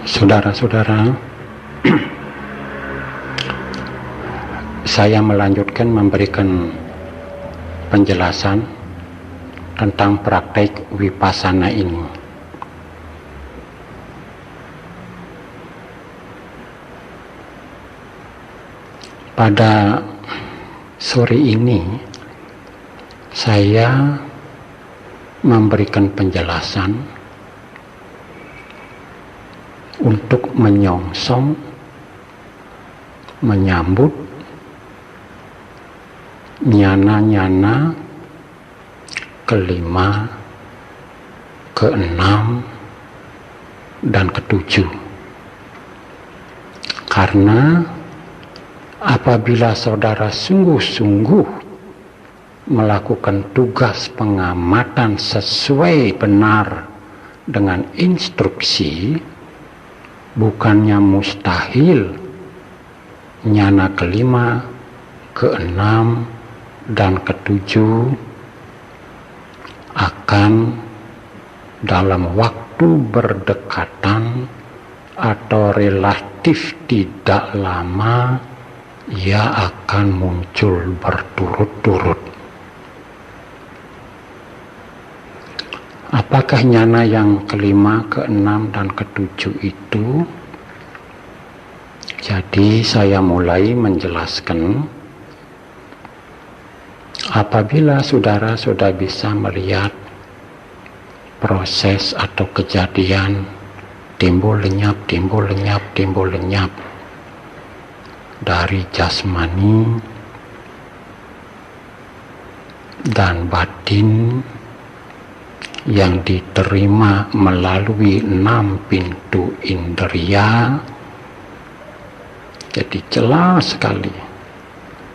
Saudara-saudara, saya melanjutkan memberikan penjelasan tentang praktek Vipassana ini. Pada sore ini, saya memberikan penjelasan untuk menyongsong, menyambut nyana-nyana kelima, keenam, dan ketujuh. Karena apabila saudara sungguh-sungguh melakukan tugas pengamatan sesuai benar dengan instruksi, bukannya mustahil nyana kelima, keenam, dan ketujuh akan dalam waktu berdekatan atau relatif tidak lama ia akan muncul berturut-turut. Apakah nyana yang kelima, keenam, dan ketujuh itu? Jadi saya mulai menjelaskan, apabila saudara sudah bisa melihat proses atau kejadian timbul lenyap, timbul lenyap, timbul lenyap dari jasmani dan batin yang diterima melalui 6 pintu indera, jadi jelas sekali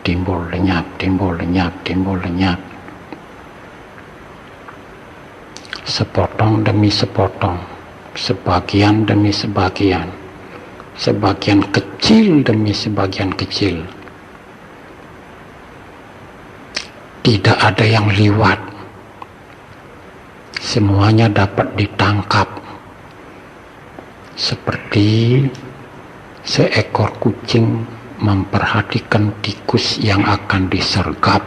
timbul lenyap, timbul lenyap, timbul lenyap, sepotong demi sepotong, sebagian demi sebagian, sebagian kecil demi sebagian kecil. Tidak ada yang liwat, semuanya dapat ditangkap seperti seekor kucing memperhatikan tikus yang akan disergap.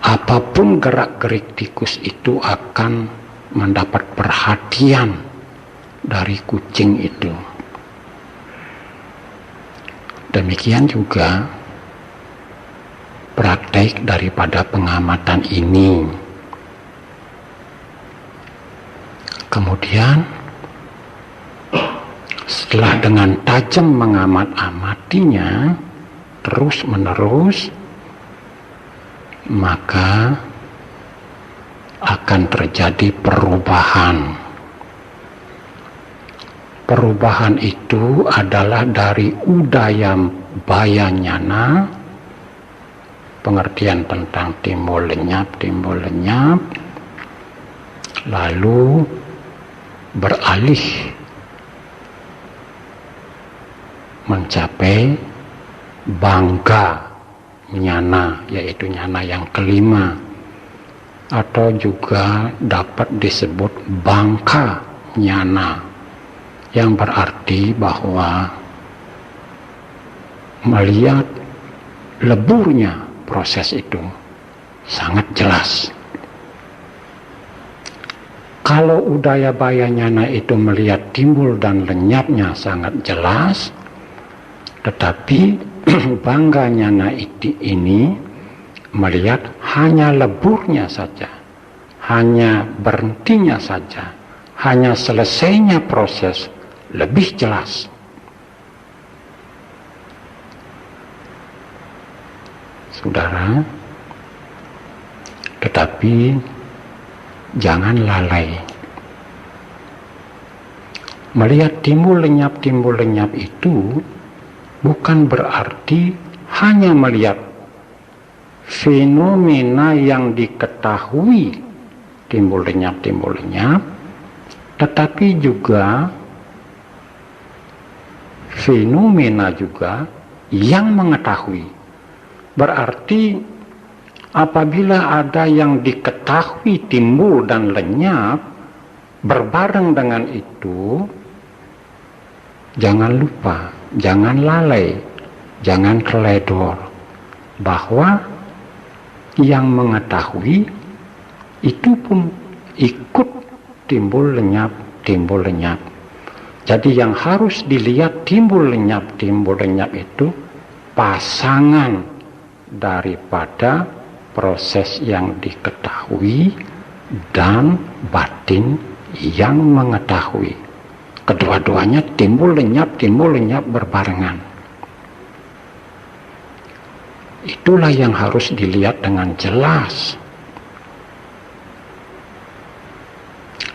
Apapun gerak-gerik tikus itu akan mendapat perhatian dari kucing itu. Demikian juga praktek daripada pengamatan ini. Kemudian setelah dengan tajam mengamat-amatinya terus-menerus, maka akan terjadi perubahan. Perubahan itu adalah dari udaya bayanyana, pengertian tentang timbul lenyap, lalu beralih mencapai bangga nyana, yaitu nyana yang kelima, atau juga dapat disebut bangka nyana, yang berarti bahwa melihat leburnya proses itu sangat jelas. Kalau udaya bayanyana itu melihat timbul dan lenyapnya sangat jelas, tetapi bangga nyana ini melihat hanya leburnya saja, hanya berhentinya saja, hanya selesainya proses lebih jelas. Saudara, tetapi jangan lalai. Melihat timbul lenyap itu bukan berarti hanya melihat fenomena yang diketahui timbul lenyap, tetapi juga fenomena juga yang mengetahui. Berarti apabila ada yang diketahui timbul dan lenyap, Berbareng dengan itu, jangan lupa, jangan lalai, jangan teledor bahwa yang mengetahui itu pun ikut timbul lenyap. Jadi yang harus dilihat timbul lenyap itu pasangan daripada proses yang diketahui dan batin yang mengetahui. Kedua-duanya timbul lenyap berbarengan. Itulah yang harus dilihat dengan jelas.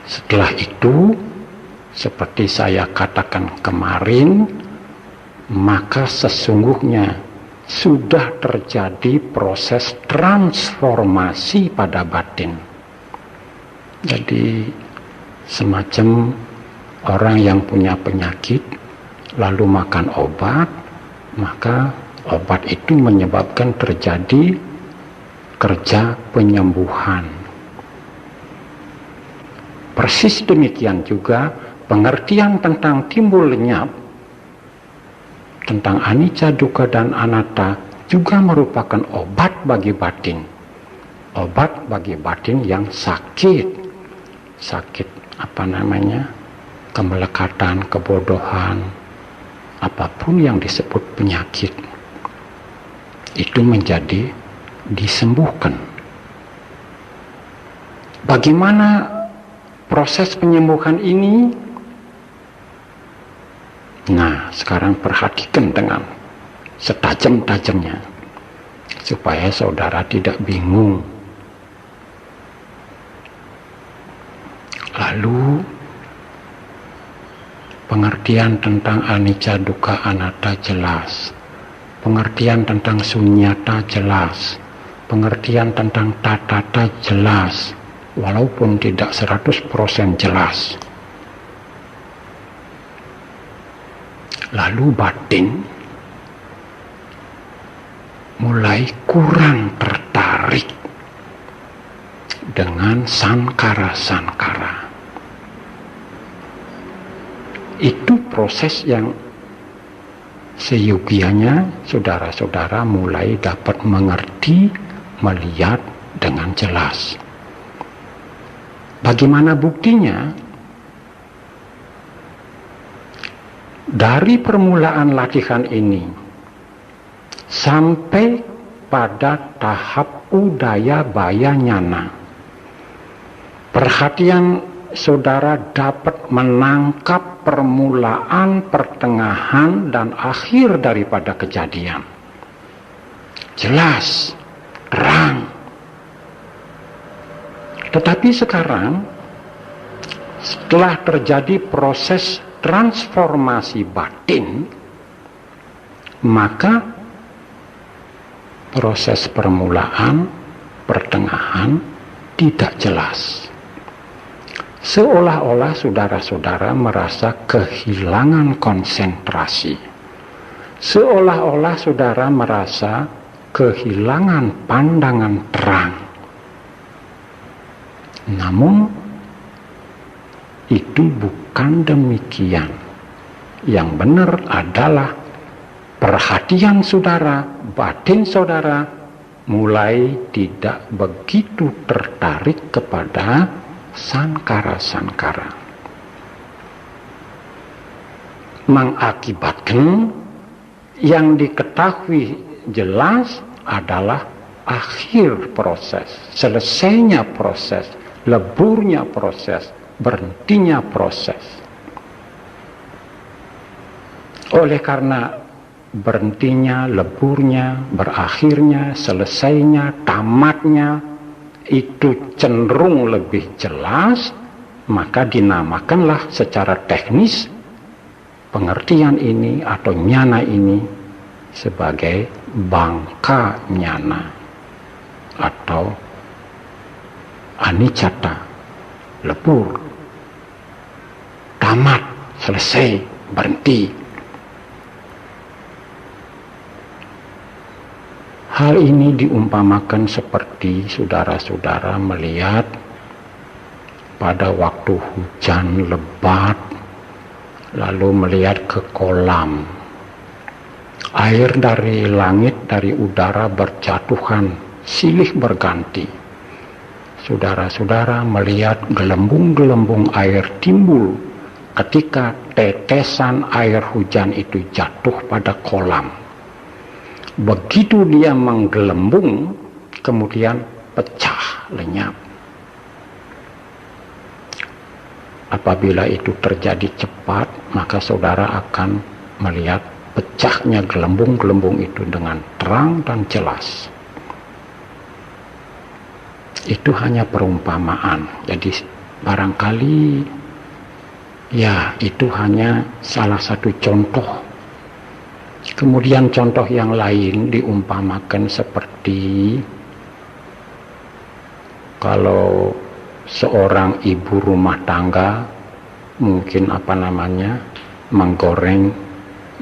Setelah itu, seperti saya katakan kemarin, maka sesungguhnya sudah terjadi proses transformasi pada batin. Jadi semacam orang yang punya penyakit lalu makan obat, maka obat itu menyebabkan terjadi kerja penyembuhan. Persis demikian juga pengertian tentang timbul lenyap, tentang anicca, dukkha, dan anatta juga merupakan obat bagi batin. Obat bagi batin yang sakit kemelekatan, kebodohan, apapun yang disebut penyakit, itu menjadi disembuhkan. Bagaimana proses penyembuhan ini? Nah, sekarang perhatikan dengan setajam-tajamnya supaya saudara tidak bingung. Lalu pengertian tentang anicca, dukkha, anatta jelas. Pengertian tentang sunyata jelas. Pengertian tentang tatata jelas. Walaupun tidak 100% jelas. Lalu batin mulai kurang tertarik dengan sankara-sankara. Itu proses yang seyogianya saudara-saudara mulai dapat mengerti, melihat dengan jelas. Bagaimana buktinya? Dari permulaan latihan ini sampai pada tahap udaya baya nyana, perhatian saudara dapat menangkap permulaan, pertengahan, dan akhir daripada kejadian. Jelas, terang. Tetapi sekarang, setelah terjadi proses transformasi batin, maka proses permulaan, pertengahan tidak jelas. Seolah-olah saudara-saudara merasa kehilangan konsentrasi. Seolah-olah saudara merasa kehilangan pandangan terang. Namun, itu bukan demikian. Yang benar adalah perhatian saudara, batin saudara mulai tidak begitu tertarik kepada sankara-sankara. Mengakibatkan yang diketahui jelas adalah akhir proses, selesainya proses, leburnya proses, berhentinya proses. Oleh karena berhentinya, leburnya, berakhirnya, selesainya, tamatnya itu cenderung lebih jelas, maka dinamakanlah secara teknis pengertian ini atau nyana ini sebagai bangka nyana atau anicata, lebur, tamat, selesai, berhenti. Hal ini diumpamakan seperti saudara-saudara melihat pada waktu hujan lebat, lalu melihat ke kolam. Air dari langit, dari udara berjatuhan, silih berganti. Saudara-saudara melihat gelembung-gelembung air timbul ketika tetesan air hujan itu jatuh pada kolam. Begitu dia menggelembung, kemudian pecah lenyap. Apabila itu terjadi cepat, maka saudara akan melihat pecahnya gelembung-gelembung itu dengan terang dan jelas. Itu hanya perumpamaan. Jadi barangkali ya itu hanya salah satu contoh. Kemudian contoh yang lain diumpamakan seperti kalau seorang ibu rumah tangga mungkin menggoreng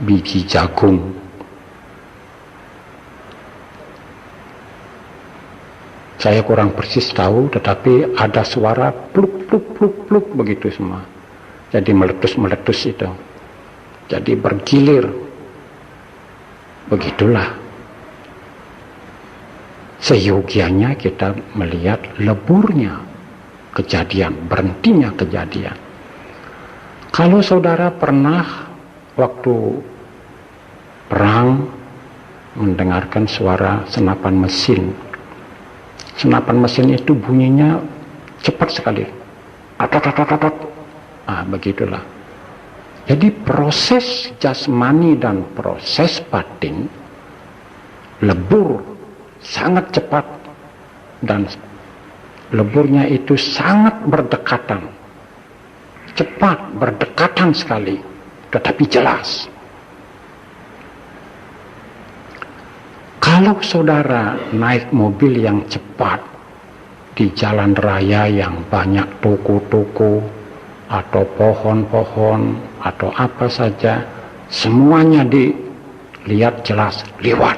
biji jagung. Saya kurang persis tahu, tetapi ada suara pluk pluk pluk pluk begitu semua. Jadi meletus-meletus itu. Jadi bergilir. Begitulah. Seyogianya kita melihat leburnya kejadian, berhentinya kejadian. Kalau saudara pernah waktu perang mendengarkan suara senapan mesin. Senapan mesin itu bunyinya cepat sekali. Atot. Begitulah. Jadi proses jasmani dan proses batin lebur sangat cepat dan leburnya itu sangat berdekatan. Cepat, berdekatan sekali. Tetapi jelas. Kalau saudara naik mobil yang cepat di jalan raya yang banyak toko-toko atau pohon-pohon atau apa saja, semuanya dilihat jelas, liwat.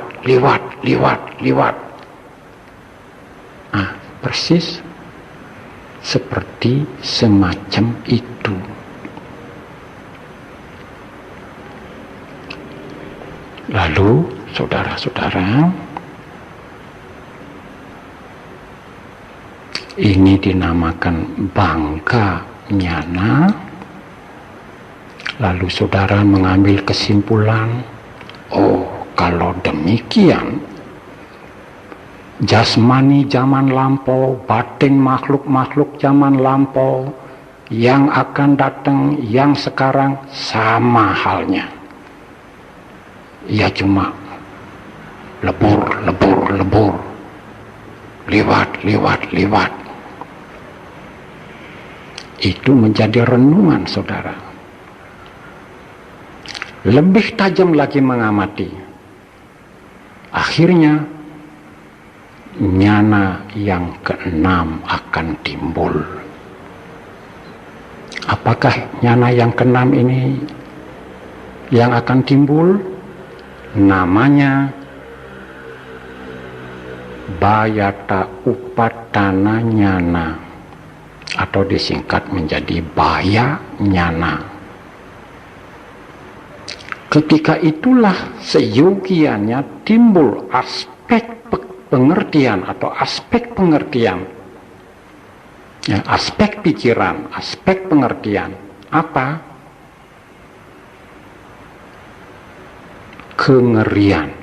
Persis seperti semacam itu. Lalu saudara-saudara, ini dinamakan bangka nyana. Lalu saudara mengambil kesimpulan, kalau demikian jasmani zaman lampau, batin makhluk-makhluk zaman lampau, yang akan datang, yang sekarang sama halnya. Ya cuma lebur, liwat. Itu menjadi renungan saudara. Lebih tajam lagi mengamati. Akhirnya nyana yang keenam akan timbul. Apakah nyana yang keenam ini yang akan timbul? Namanya Bayata Upatana Nyana, atau disingkat menjadi Baya Nyana. Ketika itulah seyogianya timbul aspek pengertian atau aspek pengertian, aspek pikiran, aspek pengertian. Apa? Kengerian.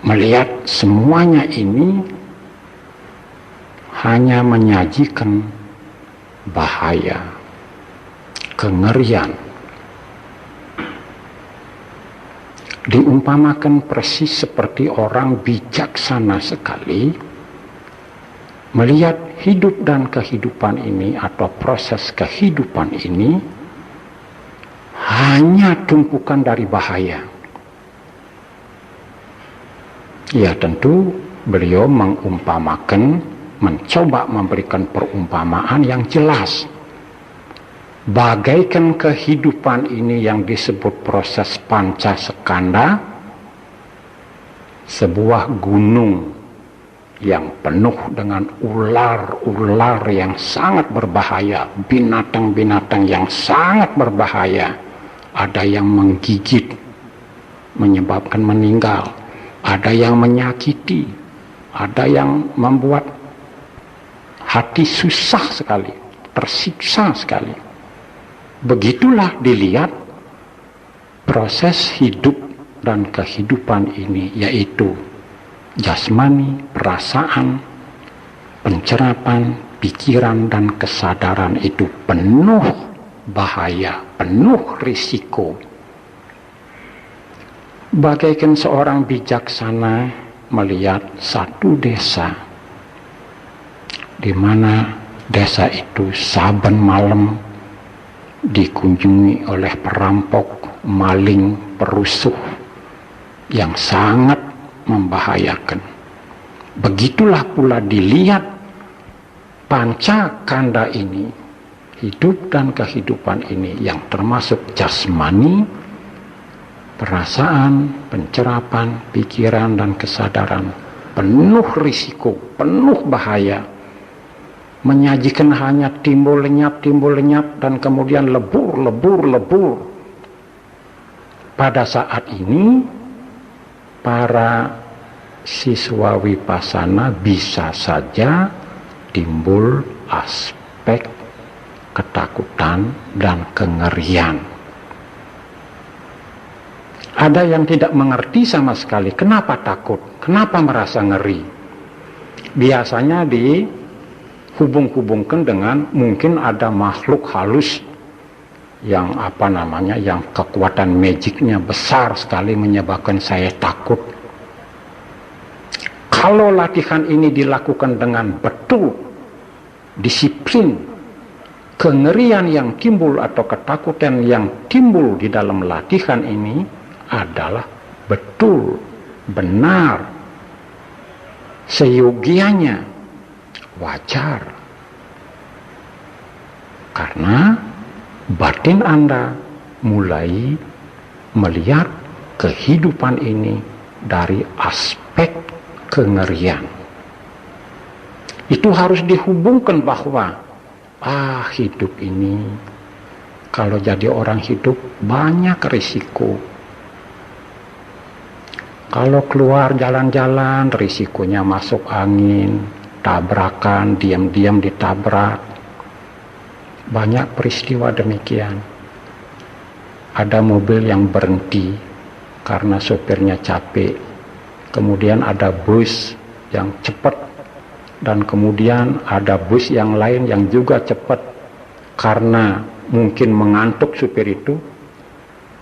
Melihat semuanya ini hanya menyajikan bahaya, kengerian. Diumpamakan persis seperti orang bijaksana sekali melihat hidup dan kehidupan ini atau proses kehidupan ini hanya tumpukan dari bahaya. Ya tentu beliau mencoba memberikan perumpamaan yang jelas. Bagaikan kehidupan ini yang disebut proses panca skanda, sebuah gunung yang penuh dengan ular-ular yang sangat berbahaya, binatang-binatang yang sangat berbahaya. Ada yang menggigit, menyebabkan meninggal, ada yang menyakiti, ada yang membuat hati susah sekali, tersiksa sekali. Begitulah dilihat proses hidup dan kehidupan ini, yaitu jasmani, perasaan, pencerapan, pikiran, dan kesadaran itu penuh bahaya, penuh risiko. Bagaikan seorang bijaksana melihat satu desa, di mana desa itu saben malam dikunjungi oleh perampok, maling, perusuh yang sangat membahayakan. Begitulah pula dilihat panca kanda ini, hidup dan kehidupan ini yang termasuk jasmani, perasaan, pencerapan, pikiran, dan kesadaran, penuh risiko, penuh bahaya, menyajikan hanya timbul lenyap, dan kemudian lebur. Pada saat ini, para siswa Vipassana bisa saja timbul aspek ketakutan dan kengerian. Ada yang tidak mengerti sama sekali kenapa takut, kenapa merasa ngeri. Biasanya dihubung-hubungkan dengan mungkin ada makhluk halus yang yang kekuatan magicnya besar sekali menyebabkan saya takut. Kalau latihan ini dilakukan dengan betul, disiplin, kengerian yang timbul atau ketakutan yang timbul di dalam latihan ini adalah betul, benar, seyogianya, wajar. Karena batin Anda mulai melihat kehidupan ini dari aspek kengerian. Itu harus dihubungkan bahwa hidup ini kalau jadi orang hidup banyak risiko. Kalau keluar jalan-jalan risikonya masuk angin, tabrakan, diam-diam ditabrak. Banyak peristiwa demikian. Ada mobil yang berhenti karena sopirnya capek. Kemudian ada bus yang cepat. Dan kemudian ada bus yang lain yang juga cepat. Karena mungkin mengantuk supir itu,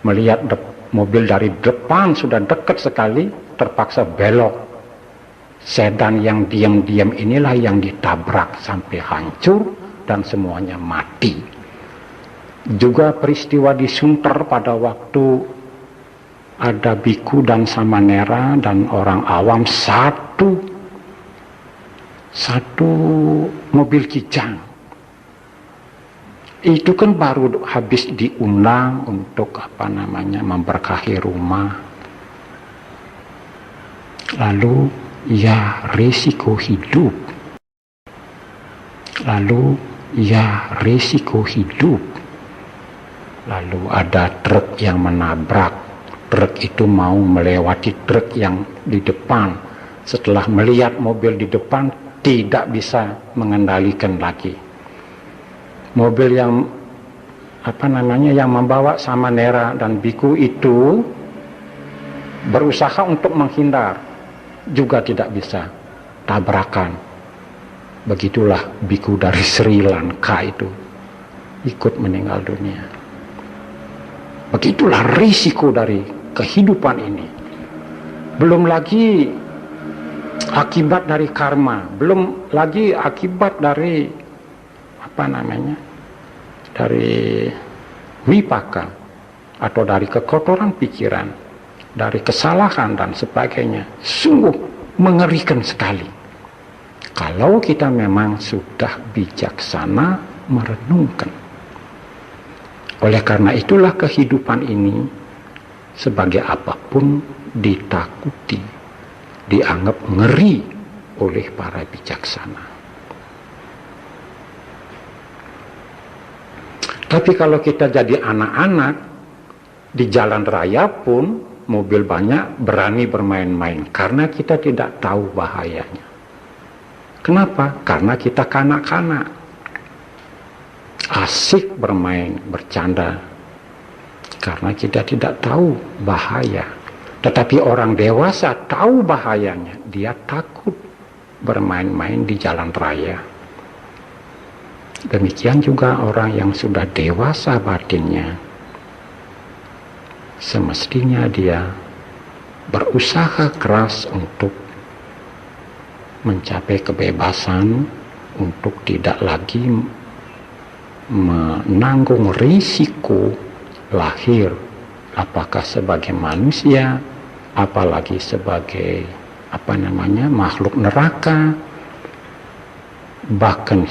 melihat mobil dari depan sudah dekat sekali, terpaksa belok. Sedan yang diam-diam inilah yang ditabrak sampai hancur dan semuanya mati. Juga peristiwa di Sunter pada waktu ada biku dan samanera dan orang awam satu mobil kijang. Itu kan baru habis diundang untuk memberkahi rumah. Lalu ya risiko hidup. Lalu ada truk yang menabrak. Truk itu mau melewati truk yang di depan. Setelah melihat mobil di depan tidak bisa mengendalikan lagi. Mobil yang yang membawa samanera dan biku itu berusaha untuk menghindar, juga tidak bisa, tabrakan. Begitulah biku dari Sri Lanka itu ikut meninggal dunia. Begitulah risiko dari kehidupan ini. Belum lagi akibat dari karma, belum lagi akibat dari dari wipaka atau dari kekotoran pikiran, dari kesalahan dan sebagainya. Sungguh mengerikan sekali kalau kita memang sudah bijaksana merenungkan. Oleh karena itulah kehidupan ini sebagai apapun ditakuti, dianggap ngeri oleh para bijaksana. Tapi kalau kita jadi anak-anak, di jalan raya pun mobil banyak, berani bermain-main karena kita tidak tahu bahayanya. Kenapa? Karena kita kanak-kanak, asik bermain, bercanda, karena kita tidak tahu bahaya. Tetapi orang dewasa tahu bahayanya, dia takut bermain-main di jalan raya. Demikian juga orang yang sudah dewasa batinnya, semestinya dia berusaha keras untuk mencapai kebebasan, untuk tidak lagi menanggung risiko lahir, apakah sebagai manusia, apalagi sebagai makhluk neraka, bahkan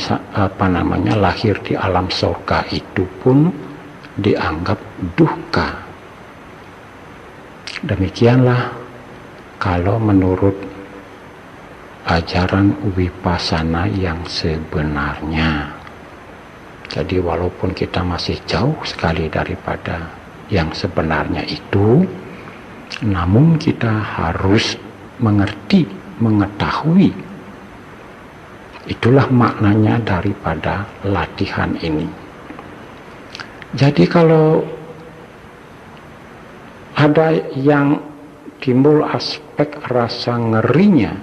lahir di alam surga itu pun dianggap duka. Demikianlah kalau menurut ajaran Wipasana yang sebenarnya. Jadi walaupun kita masih jauh sekali daripada yang sebenarnya itu, namun kita harus mengerti, mengetahui. Itulah maknanya daripada latihan ini. Jadi kalau ada yang timbul aspek rasa ngerinya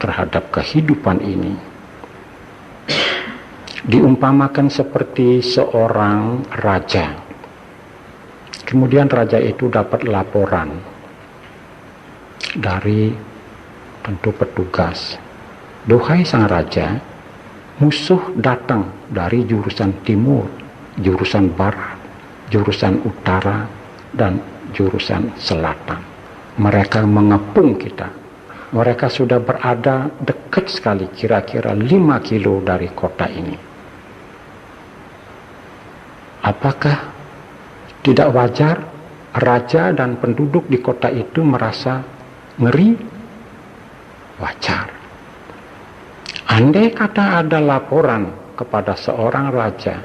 terhadap kehidupan ini, diumpamakan seperti seorang raja. Kemudian raja itu dapat laporan dari tentu petugas, "Duhai sang raja, musuh datang dari jurusan timur, jurusan barat, jurusan utara, dan jurusan selatan. Mereka mengepung kita. Mereka sudah berada dekat sekali, kira-kira 5 kilo dari kota ini." Apakah tidak wajar raja dan penduduk di kota itu merasa ngeri? Wajar. Andai kata ada laporan kepada seorang raja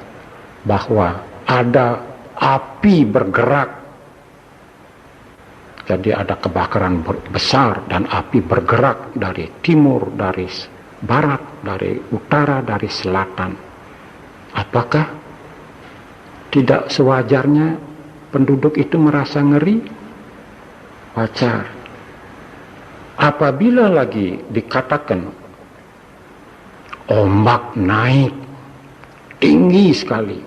bahwa ada api bergerak, jadi ada kebakaran besar dan api bergerak dari timur, dari barat, dari utara, dari selatan, apakah tidak sewajarnya penduduk itu merasa ngeri? Wajar. Apabila lagi dikatakan ombak naik tinggi sekali,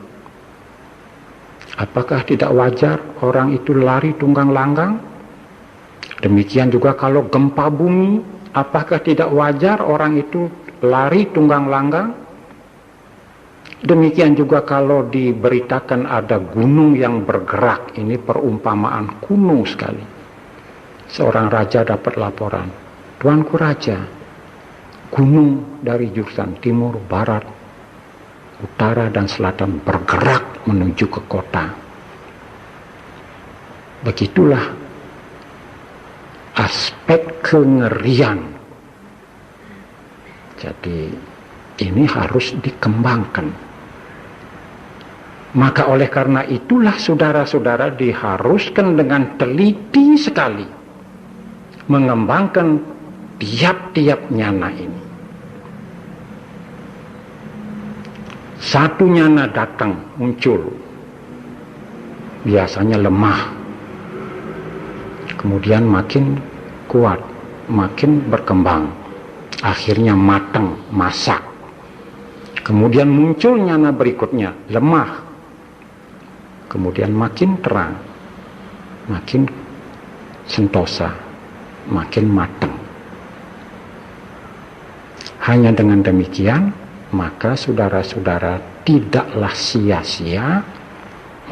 apakah tidak wajar orang itu lari tunggang langgang? Demikian juga kalau gempa bumi, apakah tidak wajar orang itu lari tunggang langgang? Demikian juga kalau diberitakan ada gunung yang bergerak, ini perumpamaan kuno sekali. Seorang raja dapat laporan, "Tuanku raja, gunung dari jurusan timur, barat, utara, dan selatan bergerak menuju ke kota." Begitulah aspek kengerian. Jadi ini harus dikembangkan. Maka oleh karena itulah saudara-saudara diharuskan dengan teliti sekali mengembangkan tiap-tiap nyana ini. Satu nyana datang muncul, biasanya lemah, kemudian makin kuat, makin berkembang, akhirnya matang, masak. Kemudian muncul nyana berikutnya, lemah, kemudian makin terang, makin sentosa, makin matang. Hanya dengan demikian, maka saudara-saudara tidaklah sia-sia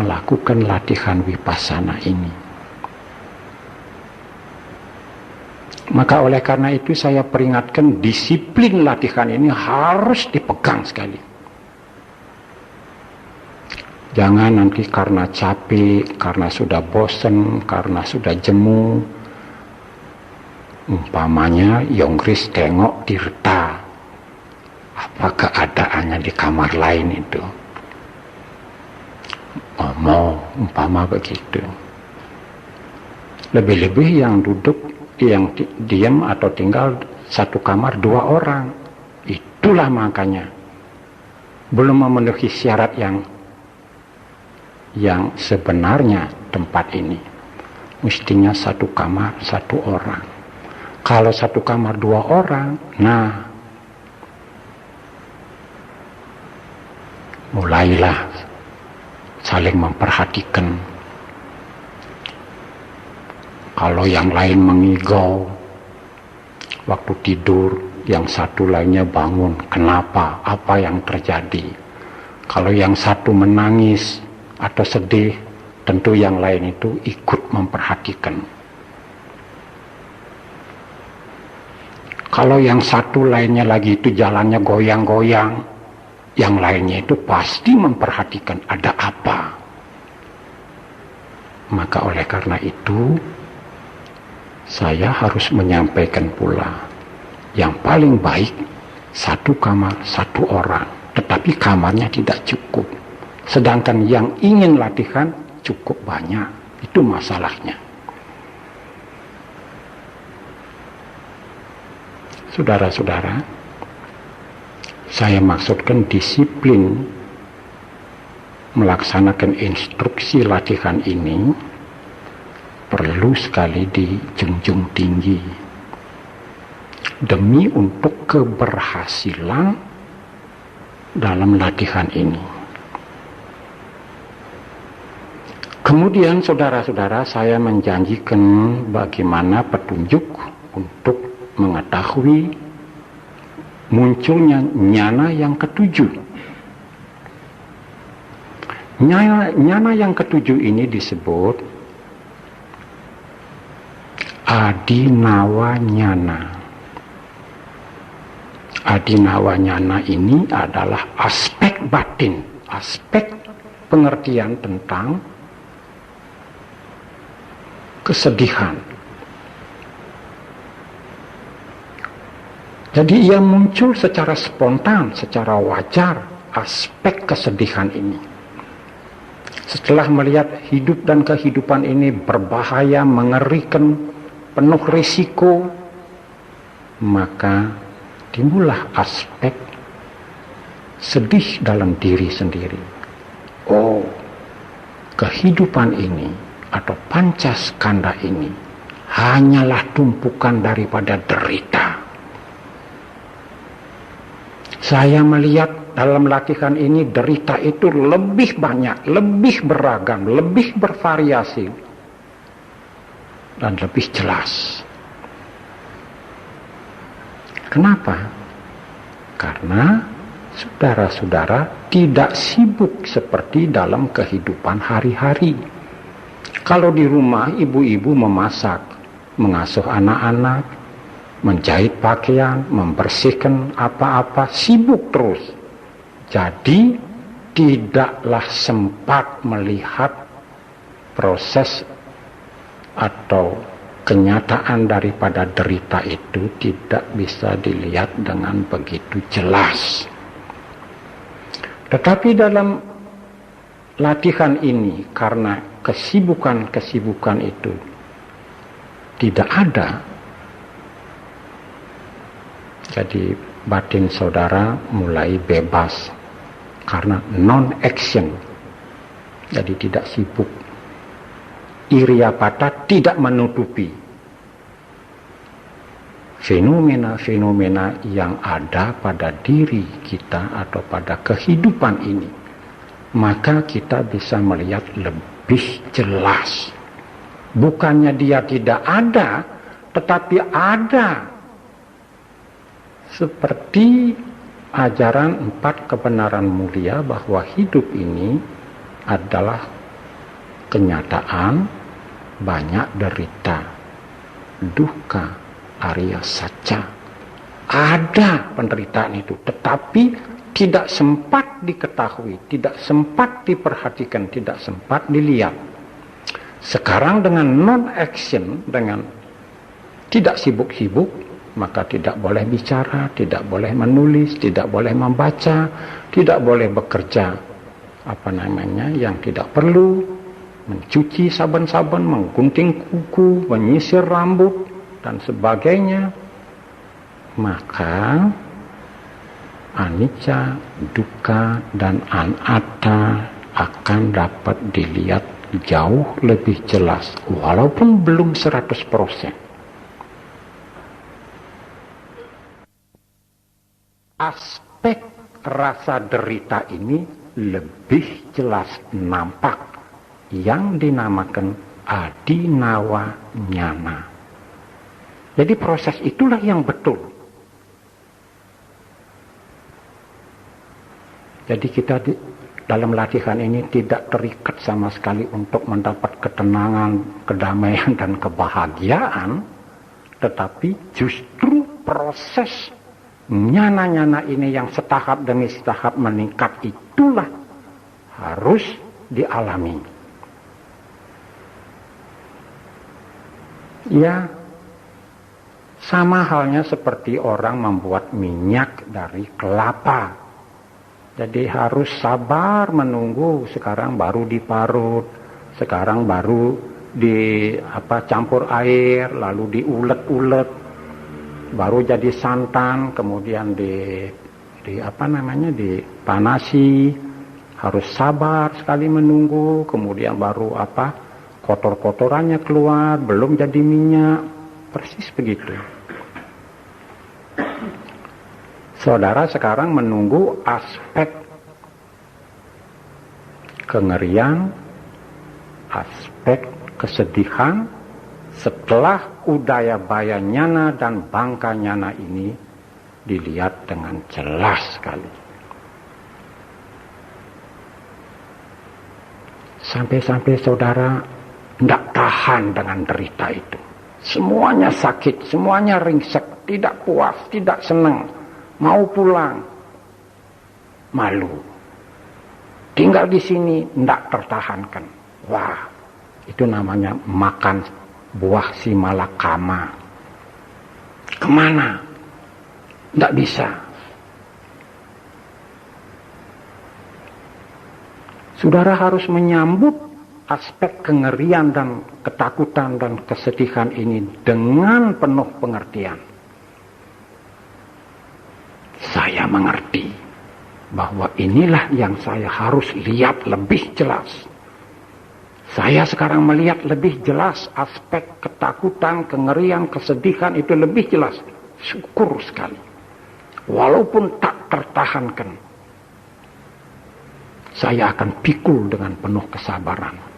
melakukan latihan Wipasana ini. Maka oleh karena itu saya peringatkan, disiplin latihan ini harus dipegang sekali. Jangan nanti karena capek, karena sudah bosan, karena sudah jemu, Umpamanya Yonggris tengok Tirta, apa keadaannya di kamar lain itu. Ngomong, umpama begitu. Lebih-lebih yang duduk, yang diam atau tinggal satu kamar 2 orang. Itulah makanya belum memenuhi syarat yang sebenarnya tempat ini. Mestinya satu kamar 1 orang. Kalau satu kamar 2 orang, nah mulailah saling memperhatikan. Kalau yang lain mengigau waktu tidur, yang satu lainnya bangun. Kenapa? Apa yang terjadi? Kalau yang satu menangis atau sedih, tentu yang lain itu ikut memperhatikan. Kalau yang satu lainnya lagi itu jalannya goyang-goyang, yang lainnya itu pasti memperhatikan ada apa. Maka oleh karena itu, saya harus menyampaikan pula, yang paling baik satu kamar 1 orang, tetapi kamarnya tidak cukup. Sedangkan yang ingin latihan cukup banyak, itu masalahnya. Saudara-saudara, saya maksudkan disiplin melaksanakan instruksi latihan ini perlu sekali dijunjung tinggi demi untuk keberhasilan dalam latihan ini. Kemudian saudara-saudara, saya menjanjikan bagaimana petunjuk untuk mengetahui munculnya nyana yang ke-7. Nyana yang ke-7 ini disebut Adinawa Nyana. Adinawa Nyana ini adalah aspek batin, aspek pengertian tentang kesedihan. Jadi ia muncul secara spontan, secara wajar, aspek kesedihan ini. Setelah melihat hidup dan kehidupan ini berbahaya, mengerikan, penuh risiko, maka timbullah aspek sedih dalam diri sendiri. Oh, kehidupan ini atau pancaskanda ini hanyalah tumpukan daripada derita. Saya melihat dalam latihan ini derita itu lebih banyak, lebih beragam, lebih bervariasi, dan lebih jelas. Kenapa? Karena saudara-saudara tidak sibuk seperti dalam kehidupan hari-hari. Kalau di rumah ibu-ibu memasak, mengasuh anak-anak, menjahit pakaian, membersihkan apa-apa, sibuk terus. Jadi tidaklah sempat melihat proses atau kenyataan daripada derita itu tidak bisa dilihat dengan begitu jelas. Tetapi dalam latihan ini, karena kesibukan-kesibukan itu tidak ada, jadi batin saudara mulai bebas karena non-action, jadi tidak sibuk. Iriyapata tidak menutupi fenomena-fenomena yang ada pada diri kita atau pada kehidupan ini. Maka kita bisa melihat lebih jelas. Bukannya dia tidak ada, tetapi ada. Seperti ajaran 4 kebenaran mulia bahwa hidup ini adalah kenyataan banyak derita, duka, arya saca. Ada penderitaan itu, tetapi tidak sempat diketahui, tidak sempat diperhatikan, tidak sempat dilihat. Sekarang dengan non-action, dengan Tidak sibuk-sibuk, maka tidak boleh bicara, tidak boleh menulis, tidak boleh membaca, tidak boleh bekerja yang tidak perlu, mencuci saben-saben, menggunting kuku, menyisir rambut dan sebagainya. Maka anicca, dukkha dan anatta akan dapat dilihat jauh lebih jelas walaupun belum 100%. Aspek rasa derita ini lebih jelas nampak yang dinamakan adinawa nyana. Jadi proses itulah yang betul. Jadi kita dalam latihan ini tidak terikat sama sekali untuk mendapat ketenangan, kedamaian dan kebahagiaan, tetapi justru proses nyana-nyana ini yang setahap demi setahap meningkat itulah harus dialami. Ya, sama halnya seperti orang membuat minyak dari kelapa. Jadi harus sabar menunggu, sekarang baru diparut, sekarang baru campur air, lalu diulet-ulet. Baru jadi santan, kemudian dipanasi, harus sabar sekali menunggu, kemudian baru kotor-kotorannya keluar, belum jadi minyak, persis begitu. Saudara sekarang menunggu aspek kengerian, aspek kesedihan. Setelah udayabaya nyana dan bangka nyana ini dilihat dengan jelas sekali. Sampai-sampai saudara tidak tahan dengan derita itu. Semuanya sakit, semuanya ringsek, tidak puas, tidak senang, mau pulang, malu. Tinggal di sini tidak tertahankan. Wah, itu namanya makan buah si malakama. Kemana? Tidak bisa. Saudara harus menyambut aspek kengerian dan ketakutan dan kesedihan ini dengan penuh pengertian. Saya mengerti bahwa inilah yang saya harus lihat lebih jelas. Saya sekarang melihat lebih jelas aspek ketakutan, kengerian, kesedihan itu lebih jelas. Syukur sekali. Walaupun tak tertahankan, saya akan pikul dengan penuh kesabaran.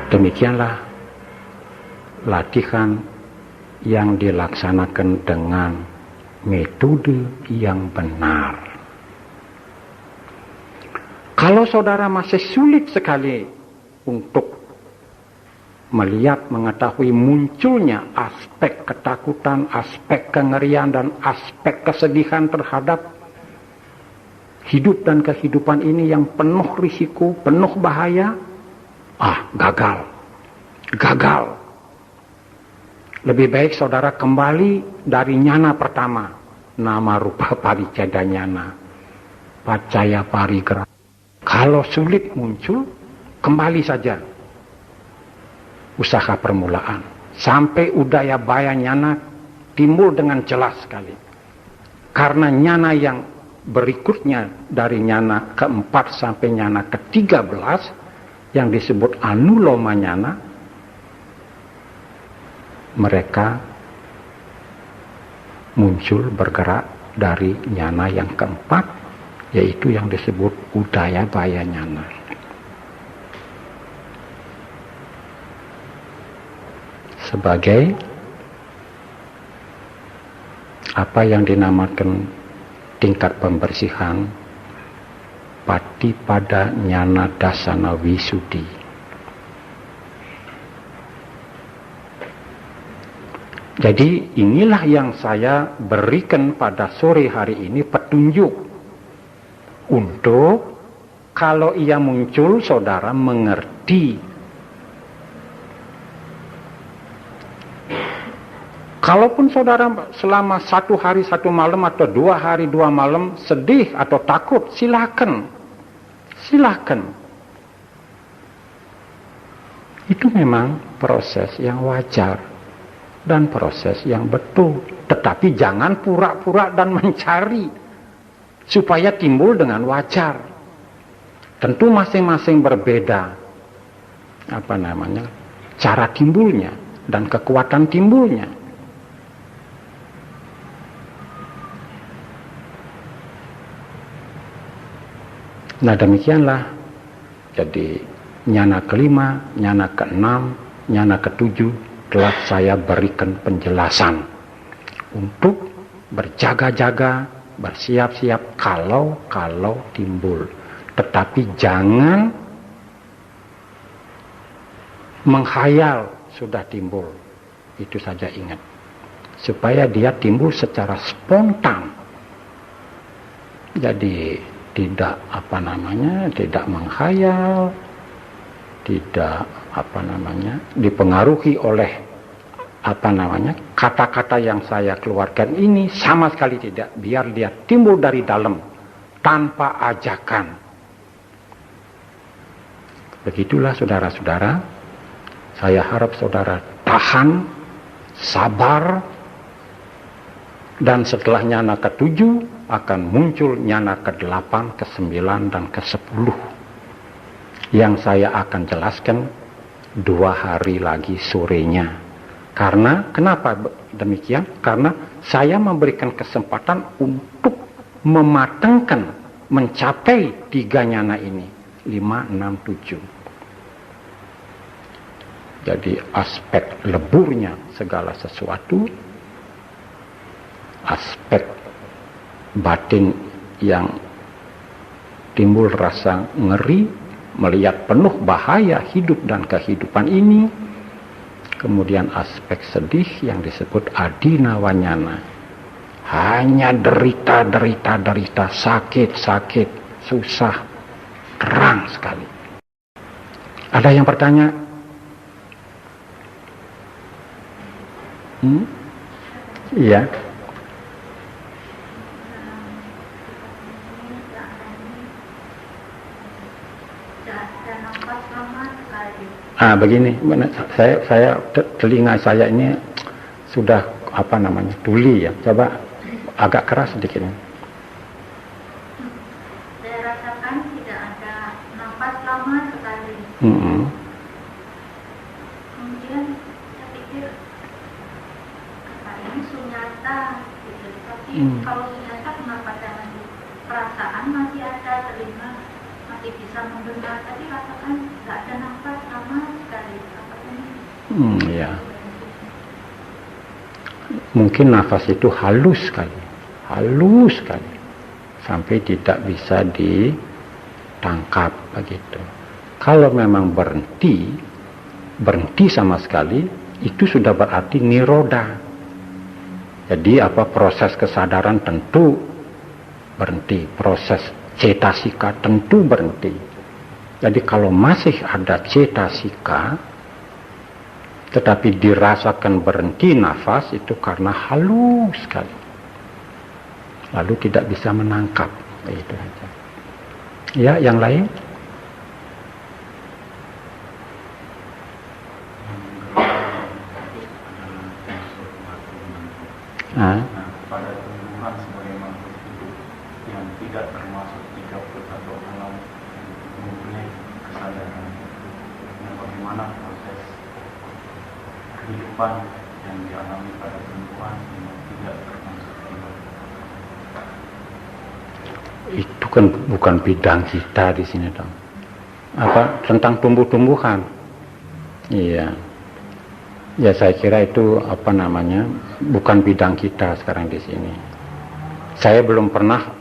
Demikianlah latihan yang dilaksanakan dengan metode yang benar. Kalau saudara masih sulit sekali untuk melihat, mengetahui munculnya aspek ketakutan, aspek kengerian, dan aspek kesedihan terhadap hidup dan kehidupan ini yang penuh risiko, penuh bahaya, gagal. Lebih baik saudara kembali dari nyana pertama, nama rupa paricada nyana, pacaya parigra. Kalau sulit muncul, kembali saja usaha permulaan sampai udayabaya nyana timbul dengan jelas sekali. Karena nyana yang berikutnya dari nyana keempat sampai nyana ke-13 yang disebut anuloma nyana, mereka muncul bergerak dari nyana yang keempat, yaitu yang disebut udayabaya nyana. Sebagai apa yang dinamakan tingkat pembersihan Patipada nyana dasana wisudi. Jadi inilah yang saya berikan pada sore hari ini, petunjuk untuk Kalau ia muncul, saudara mengerti. Kalaupun saudara selama 1 hari 1 malam atau 2 hari 2 malam sedih atau takut, silakan. Silakan. Itu memang proses yang wajar dan proses yang betul. Tetapi jangan pura-pura dan mencari supaya timbul dengan wajar. Tentu masing-masing berbeda cara timbulnya dan kekuatan timbulnya. Nah, demikianlah. Jadi nyana kelima, nyana keenam, nyana ketujuh telah saya berikan penjelasan untuk berjaga-jaga, bersiap-siap kalau timbul. Tetapi jangan menghayal sudah timbul. Itu saja ingat. Supaya dia timbul secara spontan. Jadi tidak tidak menghayal, tidak dipengaruhi oleh kata-kata yang saya keluarkan ini, sama sekali tidak. Biar dia timbul dari dalam tanpa ajakan. Begitulah saudara-saudara. Saya harap saudara tahan, sabar, dan setelah nyana ke-7 akan muncul nyana ke-8, ke-9, dan ke-10 yang saya akan jelaskan 2 hari lagi sorenya. Karena kenapa demikian? Karena saya memberikan kesempatan untuk mematangkan, mencapai 3 nyana ini, 5, 6, 7. Jadi aspek leburnya segala sesuatu, aspek batin yang timbul rasa ngeri, melihat penuh bahaya hidup dan kehidupan ini, kemudian aspek sedih yang disebut adina wanyana, hanya derita, sakit, susah, terang sekali. Ada yang bertanya? Iya. Begini, saya telinga saya ini sudah tuli ya. Coba agak keras sedikit. Saya rasakan tidak ada nafas lama sekali. Kemudian saya pikir ini sunyata, gitu. Tapi kalau sunyata kenapa jangan perasaan masih ada, telinga masih bisa mendengar, tapi rasakan nggak ada nafas lama sekali. Ya. Mungkin nafas itu halus sekali, sampai tidak bisa ditangkap begitu. Kalau memang berhenti sama sekali, itu sudah berarti niroda. Jadi proses kesadaran tentu berhenti, proses cetasika tentu berhenti. Jadi kalau masih ada cetasika tetapi dirasakan berhenti nafas, itu karena halus sekali, lalu tidak bisa menangkap. Itu saja. Ya, yang lain? Pada tumbuhan sebagai makhluk hidup yang tidak termasuk 3 atau 6 mempunyai kesadaran, dan bagaimana proses kehidupan yang dialami pada tumbuhan yang tidak termasuk 3. Itu kan bukan bidang kita di sini dong. Tentang tumbuh-tumbuhan. Iya. Ya, saya kira itu bukan bidang kita sekarang di sini. Saya belum pernah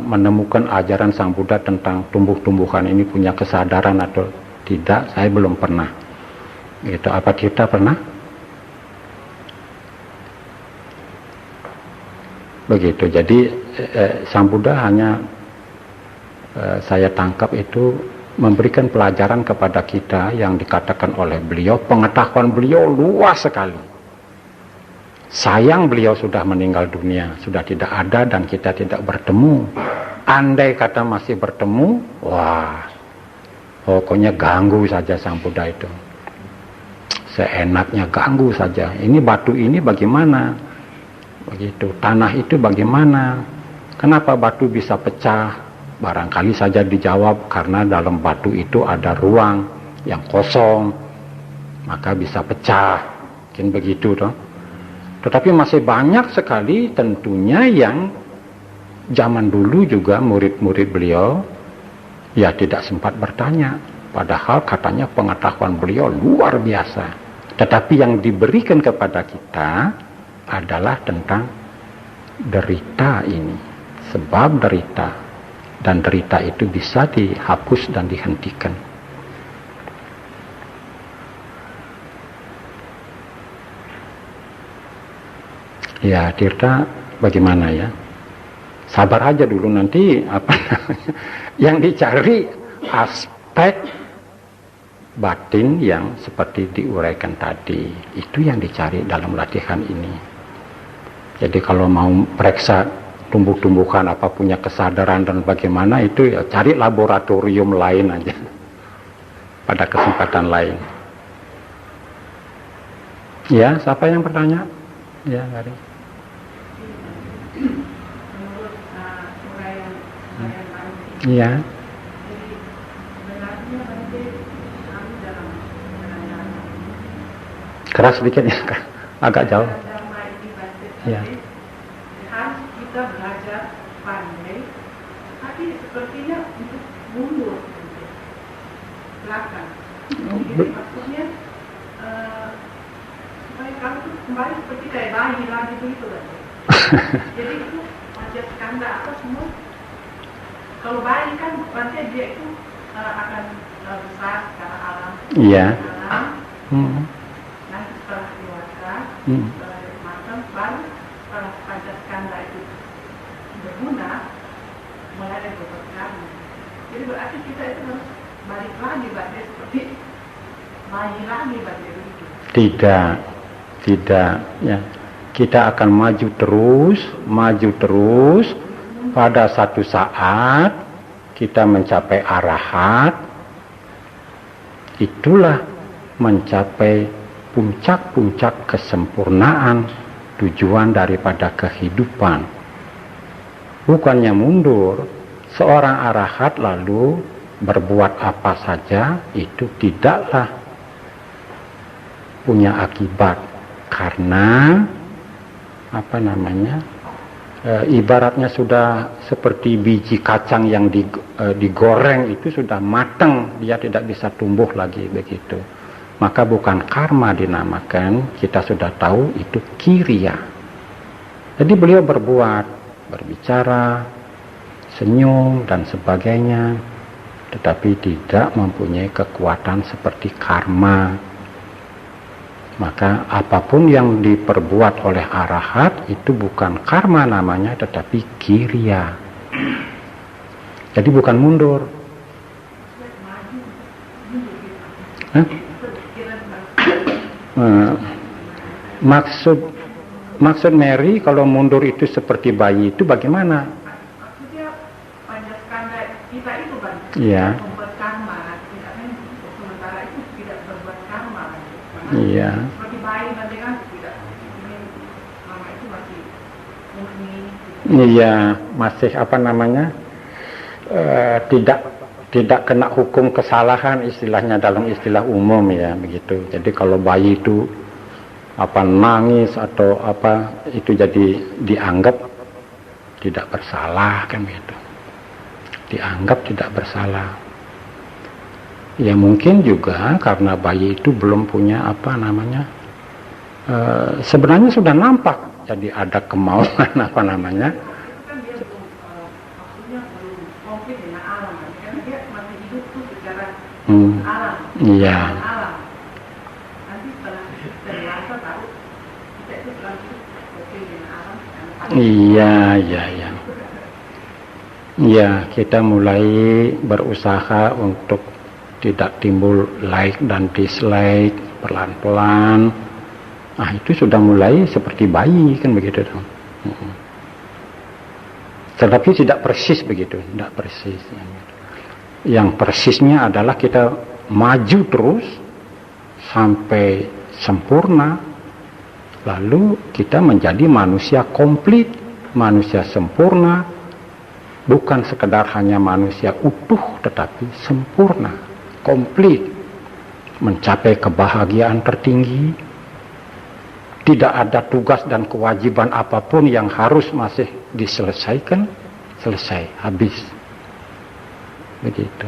menemukan ajaran Sang Buddha tentang tumbuh-tumbuhan ini punya kesadaran atau tidak. Saya belum pernah. Gitu. Apa kita pernah? Begitu. Jadi Sang Buddha hanya saya tangkap itu memberikan pelajaran kepada kita yang dikatakan oleh beliau, pengetahuan beliau luas sekali. Sayang beliau sudah meninggal dunia, sudah tidak ada dan kita tidak bertemu. Andai kata masih bertemu, wah, pokoknya ganggu saja Sang Buddha itu. Seenaknya ganggu saja. Ini batu ini bagaimana? Begitu. Tanah itu bagaimana? Kenapa batu bisa pecah? Barangkali saja dijawab karena dalam batu itu ada ruang yang kosong, maka bisa pecah. Mungkin begitu toh. Tetapi masih banyak sekali tentunya yang zaman dulu juga murid-murid beliau ya tidak sempat bertanya. Padahal katanya pengetahuan beliau luar biasa. Tetapi yang diberikan kepada kita adalah tentang derita ini. Sebab derita. Dan derita itu bisa dihapus dan dihentikan. Ya, Tirta bagaimana ya? Sabar aja dulu nanti apa namanya? Yang dicari aspek batin yang seperti diuraikan tadi. Itu yang dicari dalam latihan ini. Jadi kalau mau periksa tumbuh-tumbuhan apa punya kesadaran dan bagaimana itu ya cari laboratorium lain aja. Pada kesempatan lain. Ya, siapa yang bertanya? Ya, Garis. Menurut uraian Iya. jadi sebenarnya nanti kami dalam penanya Keras sedikit ya, agak jauh. Dharma ini basis Iya. harus kita belajar pandai, tapi sepertinya untuk mundur belakang. Jadi maksudnya supaya kamu tuh kembali seperti kayak bayi lagi begitu kan. Jadi itu wajah skanda apa semua. Kalau bayi kan nanti dia itu akan besar secara alam. Iya. Alam. Nanti setelah dewasa, setelah matang, baru setelah wajah skanda itu berguna, mulai ada berkarya. Jadi berarti kita itu harus balik lagi baca seperti bayi lagi baca itu. Tidak, ya. Kita akan maju terus. Pada satu saat kita mencapai arahat. Itulah mencapai puncak-puncak kesempurnaan tujuan daripada kehidupan. Bukannya mundur. Seorang arahat lalu berbuat apa saja itu tidaklah punya akibat, karena ibaratnya sudah seperti biji kacang yang digoreng itu sudah matang, dia tidak bisa tumbuh lagi begitu. Maka bukan karma dinamakan, kita sudah tahu itu kiriya. Jadi beliau berbuat, berbicara, senyum dan sebagainya, tetapi tidak mempunyai kekuatan seperti karma. Maka apapun yang diperbuat oleh arahat itu bukan karma namanya, tetapi kiriya. Jadi bukan mundur. Maksud Mary kalau mundur itu seperti bayi itu bagaimana? Maksudnya panjang skanda kita itu kan Iya. membuat karma, tidak kan sementara itu tidak berbuat karma. Iya. Seperti bayi nanti kan tidak, ini mama itu masih murni. Iya, masih tidak kena hukum kesalahan istilahnya dalam istilah umum ya begitu. Jadi kalau bayi itu nangis atau itu jadi dianggap tidak bersalah kan gitu. Dianggap tidak bersalah. Ya mungkin juga karena bayi itu belum punya sebenarnya sudah nampak, jadi ada kemauan Kan dia belum maksudnya belum komplit dengan alam kan, karena dia masih hidup tuh secara alam. Iya. Alam. Nanti setelah kita dewasa baru kita itu selalu hidup komplit dengan alam. Iya. Ya, kita mulai berusaha untuk tidak timbul like dan dislike pelan-pelan. Ah, itu sudah mulai seperti bayi kan begitu dong. Tetapi tidak persis begitu, tidak persis. Yang persisnya adalah kita maju terus sampai sempurna, lalu kita menjadi manusia komplit, manusia sempurna, bukan sekedar hanya manusia utuh, tetapi sempurna, komplit, mencapai kebahagiaan tertinggi. Tidak ada tugas dan kewajiban apapun yang harus masih diselesaikan, selesai, habis. Begitu.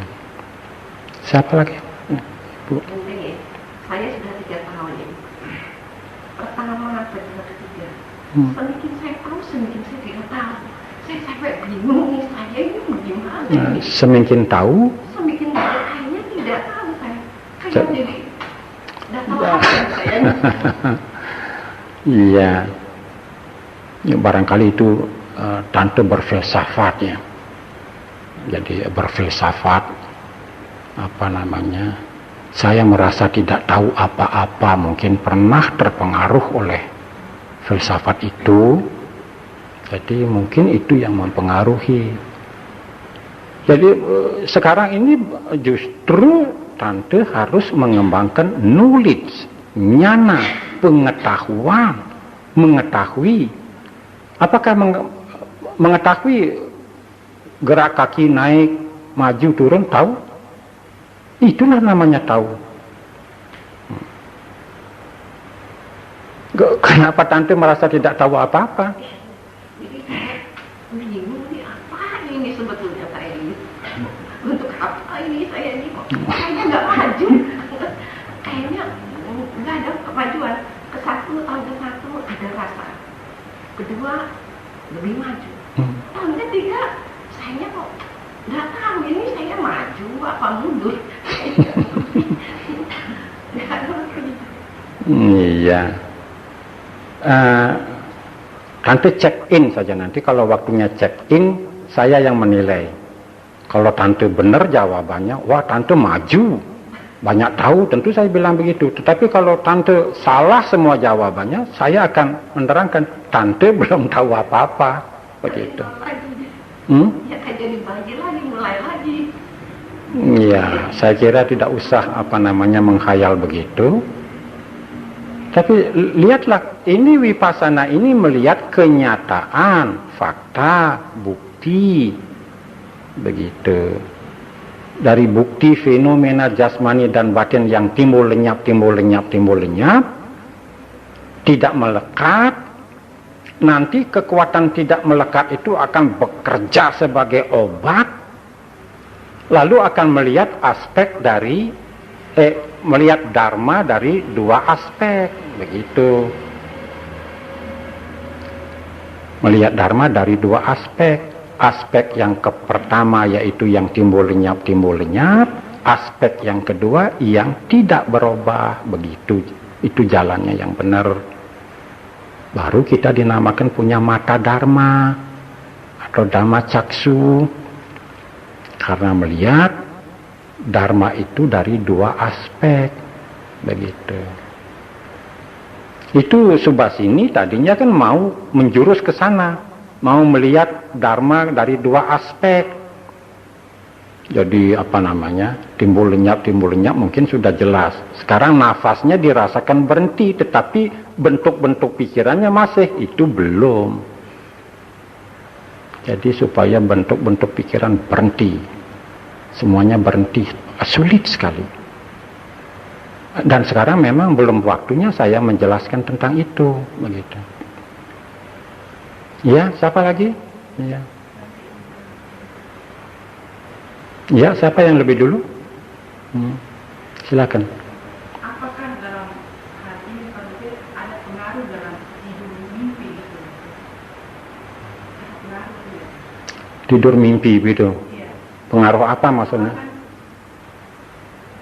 Siapa lagi? Bu. Saya sudah 3 tahun ini. Pertama, kedua, ketiga. Semakin saya tahu, semakin saya tidak tahu. Saya sampai bingung nih, saya ini bagaimana? Semakin tahu? Semakin tahu, kayaknya tidak tahu saya. Kayak jadi, tidak tahu apa saya. Iya, ya, barangkali itu tante berfilsafat ya. Jadi berfilsafat, apa namanya? Saya merasa tidak tahu apa-apa, mungkin pernah terpengaruh oleh filsafat itu. Jadi mungkin itu yang mempengaruhi. Jadi sekarang ini justru tante harus mengembangkan knowledge, nyana, pengetahuan, mengetahui. Apakah mengetahui gerak kaki naik, maju, turun, tahu? Itulah namanya tahu. Kenapa tante merasa tidak tahu apa-apa? Jadi saya bingung nih, apa ini sebetulnya saya ini? Untuk apa ini saya ini? Kayaknya nggak maju. Kayaknya nggak ada kemajuan. Ke satu ada rasa. Kedua lebih maju. Tahun ketiga saya kok nggak tahu ini saya maju apa mundur. Iya. Tante check in saja nanti. Kalau waktunya check in, saya yang menilai. Kalau tante benar jawabannya, wah tante maju, banyak tahu, tentu saya bilang begitu. Tetapi kalau tante salah semua jawabannya, saya akan menerangkan tante belum tahu apa-apa, begitu. Ya kayak jadi bagi lagi, mulai lagi. Ya, saya kira tidak usah menghayal begitu. Tapi lihatlah, ini wipasana ini melihat kenyataan, fakta, bukti, begitu. Dari bukti fenomena jasmani dan batin yang timbul lenyap, tidak melekat. Nanti kekuatan tidak melekat itu akan bekerja sebagai obat, lalu akan melihat aspek dari melihat dharma dari 2 aspek, begitu. Melihat dharma dari 2 aspek. Aspek yang pertama yaitu yang timbul lenyap, aspek yang kedua yang tidak berubah, begitu. Itu jalannya yang benar. Baru kita dinamakan punya mata dharma atau dhamma caksu, karena melihat dharma itu dari 2 aspek, begitu. Itu Subasini tadinya kan mau menjurus ke sana, mau melihat dharma dari 2 aspek. Jadi timbul lenyap mungkin sudah jelas. Sekarang nafasnya dirasakan berhenti, tetapi bentuk-bentuk pikirannya masih, itu belum. Jadi supaya bentuk-bentuk pikiran berhenti, semuanya berhenti, sulit sekali. Dan sekarang memang belum waktunya saya menjelaskan tentang itu, begitu. Ya, siapa lagi? Ya. Ya, siapa yang lebih dulu? Silakan. Apakah dalam hati ini ada pengaruh dalam tidur mimpi itu? Ada pengaruh ya? Tidur mimpi gitu. Iya. Pengaruh apa maksudnya?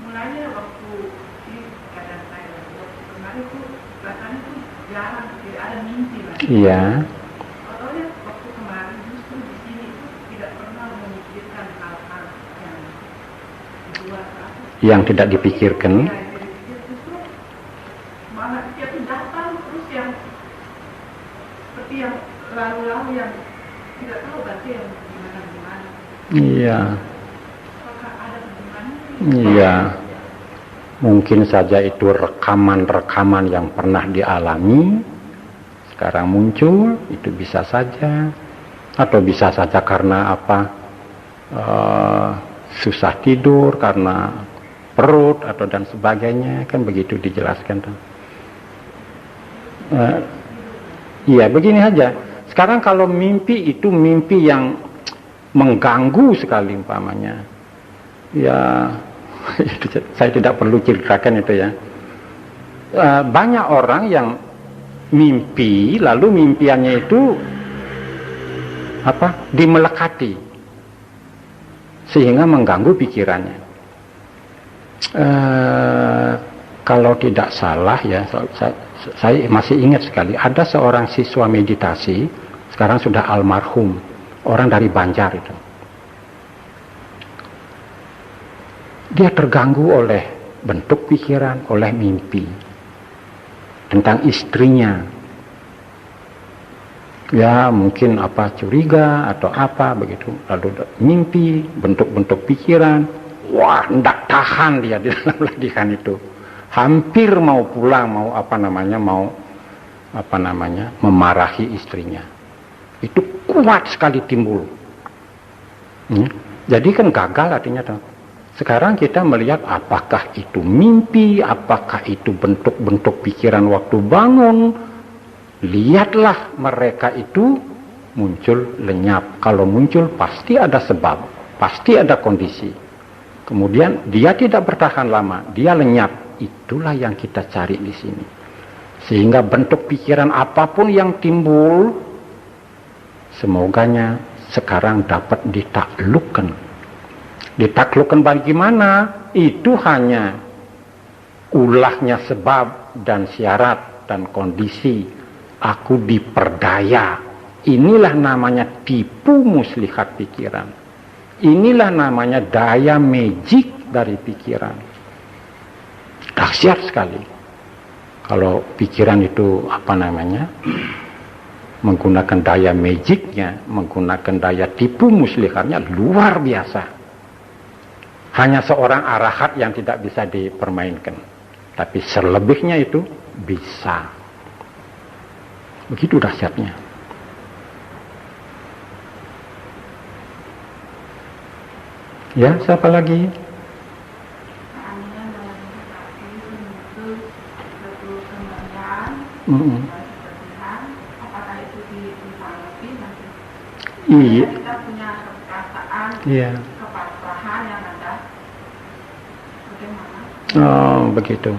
Mulanya waktu ini keadaan saya, waktu kemarin itu rasanya tuh jarang tidak ada mimpi. Iya. Pokoknya waktu kemarin justru di sini itu tidak pernah yang tidak dipikirkan. Justru malah dia tuh datang terus yang seperti yang lalu-lalu yang tidak tahu berarti yang gimana-gimana. Iya. Apakah ada hubungannya? Iya. Mungkin saja itu rekaman-rekaman yang pernah dialami sekarang muncul, itu bisa saja. Atau bisa saja karena apa? Susah tidur, karena perut atau dan sebagainya, kan begitu dijelaskan. Iya, begini aja. Sekarang kalau mimpi itu mimpi yang mengganggu sekali umpamanya. Ya, saya tidak perlu ceritakan itu ya. Banyak orang yang mimpi, lalu mimpiannya itu apa? Dimelekati, sehingga mengganggu pikirannya. Kalau tidak salah ya, saya masih ingat sekali, ada seorang siswa meditasi, sekarang sudah almarhum, orang dari Banjar itu. Dia terganggu oleh bentuk pikiran, oleh mimpi tentang istrinya. Ya mungkin apa, curiga atau apa begitu. Lalu mimpi, bentuk-bentuk pikiran. Wah, tidak tahan dia di dalam latihan itu. Hampir mau pulang, mau memarahi istrinya. Itu kuat sekali timbul. Jadi kan gagal artinya. Sekarang kita melihat apakah itu mimpi, apakah itu bentuk-bentuk pikiran waktu bangun. Lihatlah mereka itu muncul lenyap. Kalau muncul pasti ada sebab, pasti ada kondisi. Kemudian dia tidak bertahan lama, dia lenyap. Itulah yang kita cari di sini. Sehingga bentuk pikiran apapun yang timbul, semoganya sekarang dapat ditaklukkan. Ditaklukkan bagaimana? Itu hanya ulahnya sebab dan syarat dan kondisi. Aku diperdaya. Inilah namanya tipu muslihat pikiran. Inilah namanya daya magic dari pikiran. Dahsyat sekali. Kalau pikiran itu menggunakan daya magicnya, menggunakan daya tipu muslihatnya luar biasa. Hanya seorang arahat yang tidak bisa dipermainkan. Tapi selebihnya itu bisa. Begitu dahsyatnya. Ya, siapa lagi? Apakah itu ditanggapi nanti? Iya. Kita punya perasaan, Iya. kepasrahan yang ada. Bagaimana? Oh, begitu.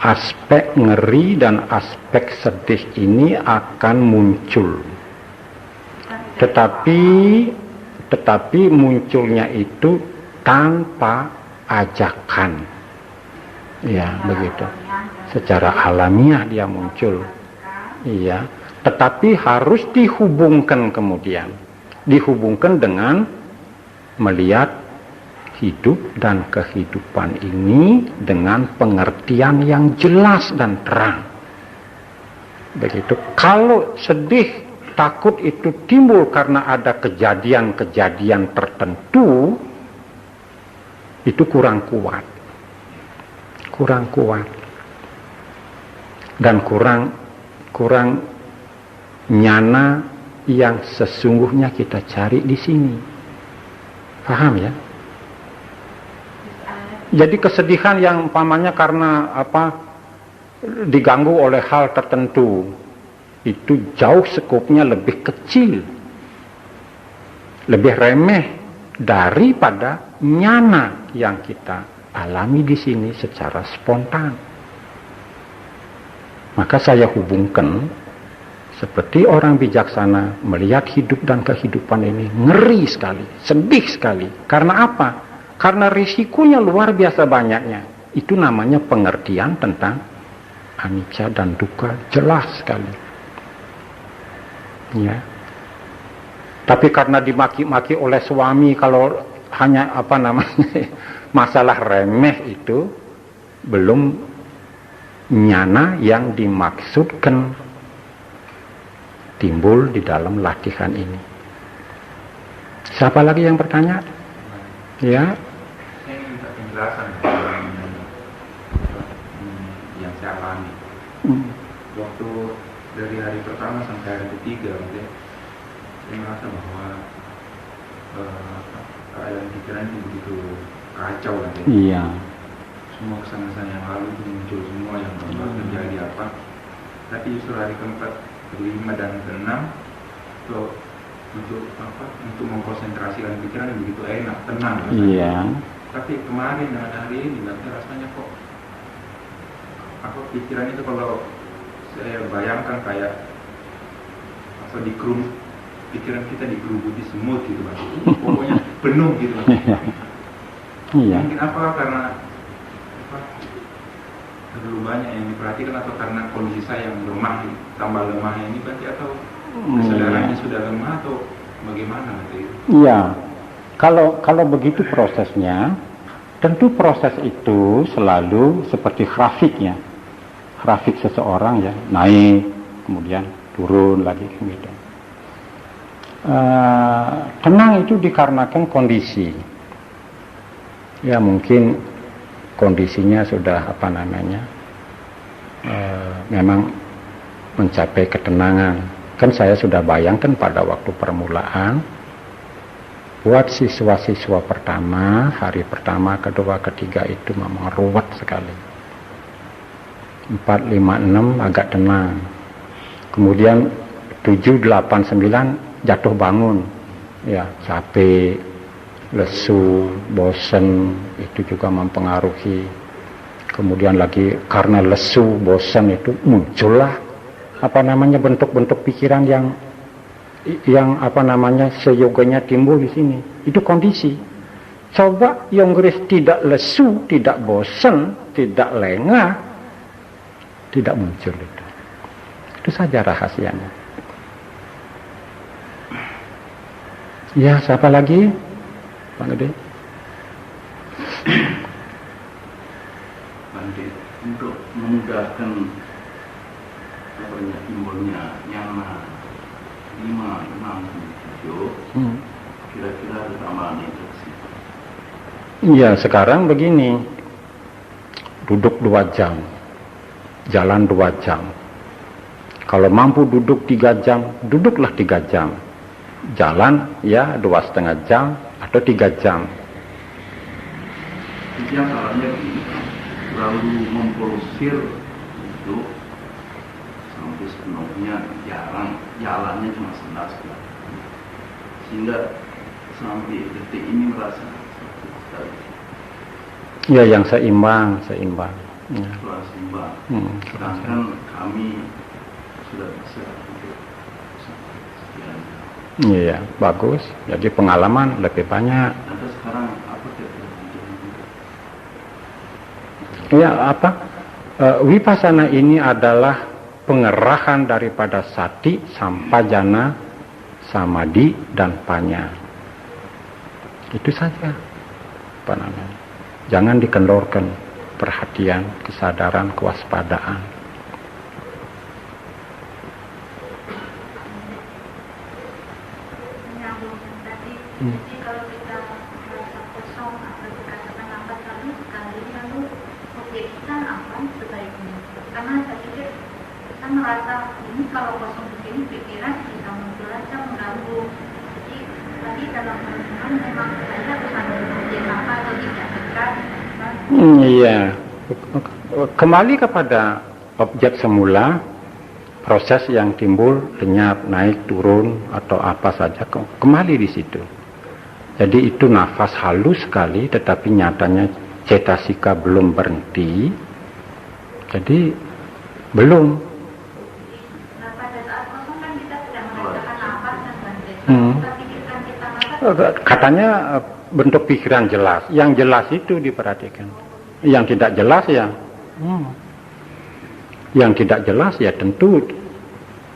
Aspek ngeri dan aspek sedih ini akan muncul. Tetapi munculnya itu tanpa ajakan. Ya, begitu. Secara alamiah dia muncul. Iya, tetapi harus dihubungkan kemudian. Dihubungkan dengan melihat hidup dan kehidupan ini dengan pengertian yang jelas dan terang. Begitu. Kalau sedih, takut itu timbul karena ada kejadian-kejadian tertentu, itu kurang kuat. Kurang kuat. Dan kurang nyana yang sesungguhnya kita cari di sini. Paham ya? Jadi kesedihan yang umpamanya karena diganggu oleh hal tertentu, itu jauh skopnya lebih kecil, lebih remeh daripada nyana yang kita alami di sini secara spontan. Maka saya hubungkan seperti orang bijaksana melihat hidup dan kehidupan ini ngeri sekali, sedih sekali. Karena apa? Karena risikonya luar biasa banyaknya. Itu namanya pengertian tentang anicca dan dukkha jelas sekali. Ya. Tapi karena dimaki-maki oleh suami, kalau hanya apa namanya masalah remeh itu belum nyana yang dimaksudkan timbul di dalam latihan ini. Siapa lagi yang bertanya? Ya. Saya minta penjelasan yang saya alami. Waktu dari hari pertama sampai hari ketiga, saya merasa bahwa keadaan pikiran itu begitu kacau nanti. Iya. Semua kesan-kesan yang lalu itu muncul semua yang terjadi apa. Tapi justru hari keempat, kelima dan keenam untuk mengkonsentrasikan pikiran yang begitu enak, tenang rasanya. Iya. Tapi kemarin dengan hari ini nanti rasanya kok pikiran itu kalau saya bayangkan kayak pikiran kita digerubuti semut gitu Mas. Pokoknya penuh gitu Mas. Iya. Mungkin karena terlalu banyak yang diperhatikan atau karena kondisi saya yang lemah, tambah lemahnya ini berarti atau kesadarannya sudah lemah atau bagaimana nanti? Iya. Kalau begitu prosesnya, tentu proses itu selalu seperti grafiknya. Grafik seseorang ya, naik, kemudian turun lagi gitu. Tenang itu dikarenakan kondisi. Ya mungkin kondisinya sudah memang mencapai ketenangan. Kan saya sudah bayangkan pada waktu permulaan, buat siswa-siswa pertama, hari pertama, kedua, ketiga itu memang ruwet sekali. 4, 5, 6 agak tenang. Kemudian 7, 8, 9 jatuh bangun. Ya, capek, lesu, bosan, itu juga mempengaruhi. Kemudian lagi karena lesu, bosan itu muncullah bentuk-bentuk pikiran yang seyoganya timbul di sini. Itu kondisi. Coba yang tidak lesu, tidak bosan, tidak lengah, tidak muncul itu. Itu saja rahasianya. Ya, siapa lagi? Pak Gede. Bante, untuk memudahkan timbulnya nyaman 5, 6, 7, kira-kira ada tambahan itu sih. Iya, sekarang begini. Duduk 2 jam. Jalan 2 jam. Kalau mampu duduk 3 jam, duduklah 3 jam. Jalan ya 2,5 jam atau 3 jam. Yang salahnya terlalu memforsir itu sampai sepenuhnya jalannya cuma 11 km. Sehingga sampai detik ini merasa sekali. Ya, yang seimbang. Ya. Kurang seimbang. Sedangkan kami sudah bisa untuk sekian. Iya, bagus. Jadi pengalaman lebih banyak. Ada sekarang apa kira-kira? Ya, Vipassana ini adalah pengerahan daripada sati, sampajana, samadhi, dan panya. Itu saja. Jangan dikendorkan perhatian, kesadaran, kewaspadaan. Jadi kalau kita merasa kosong atau kita setengah lalu sekali lalu kita apa sebaiknya? Karena saya pikir kita merasa ini kalau kosong begini pikiran bisa muncul aja mengganggu. Jadi tadi dalam pertemuan memang saya harus ada objek apa atau tidak dekat. Iya. Kembali kepada objek semula, proses yang timbul, lenyap, naik, turun, atau apa saja, kembali di situ. Jadi itu nafas halus sekali, tetapi nyatanya cetasika belum berhenti. Jadi belum. Nah pada saat kosong kan kita tidak merasakan nafas dan bantai. Kita pikirkan kita nafas. Katanya bentuk pikiran jelas. Yang jelas itu diperhatikan. Yang tidak jelas ya. Yang tidak jelas ya tentu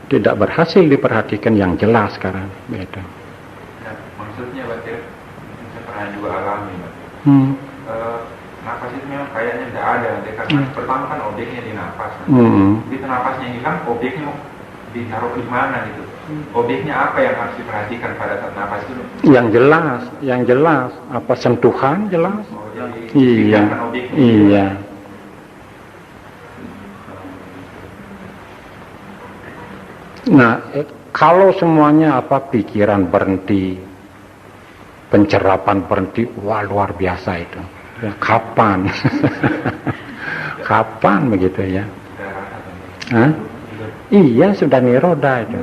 tidak berhasil diperhatikan yang jelas sekarang. Beda. Ya, maksudnya Batir, saya pernah juga Napas itu memang kayaknya tidak ada nanti karena pertama kan objeknya di napas. Begitu napasnya hilang, objeknya ditaruh di mana gitu. Objeknya apa yang harus diperhatikan pada saat napas itu? Yang jelas, apa sentuhan jelas? Oh, jadi Iya, tinggalkan objeknya. iya. Nah, kalau semuanya apa pikiran berhenti, pencerapan berhenti, wah luar biasa itu. Ya, kapan? Kapan begitu ya? Hah? Iya, sudah niroda itu.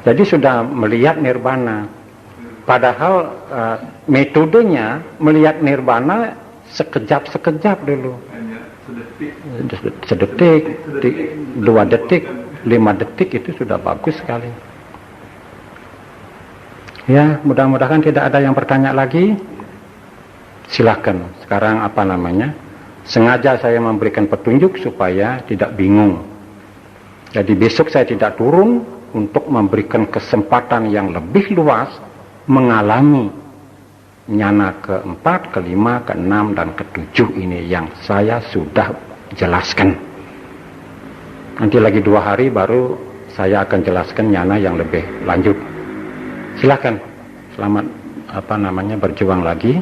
Jadi sudah melihat nirvana. Padahal metodenya melihat nirvana sekejap-sekejap dulu. Sedetik, 2 detik, 5 detik itu sudah bagus sekali. Ya, mudah-mudahan tidak ada yang bertanya lagi. Silakan. Sekarang apa namanya? Sengaja saya memberikan petunjuk supaya tidak bingung. Jadi besok saya tidak turun untuk memberikan kesempatan yang lebih luas mengalami nyana keempat, kelima, keenam, dan ketujuh ini yang saya sudah jelaskan. Nanti lagi 2 hari baru saya akan jelaskan nyana yang lebih lanjut. Silakan, selamat berjuang lagi.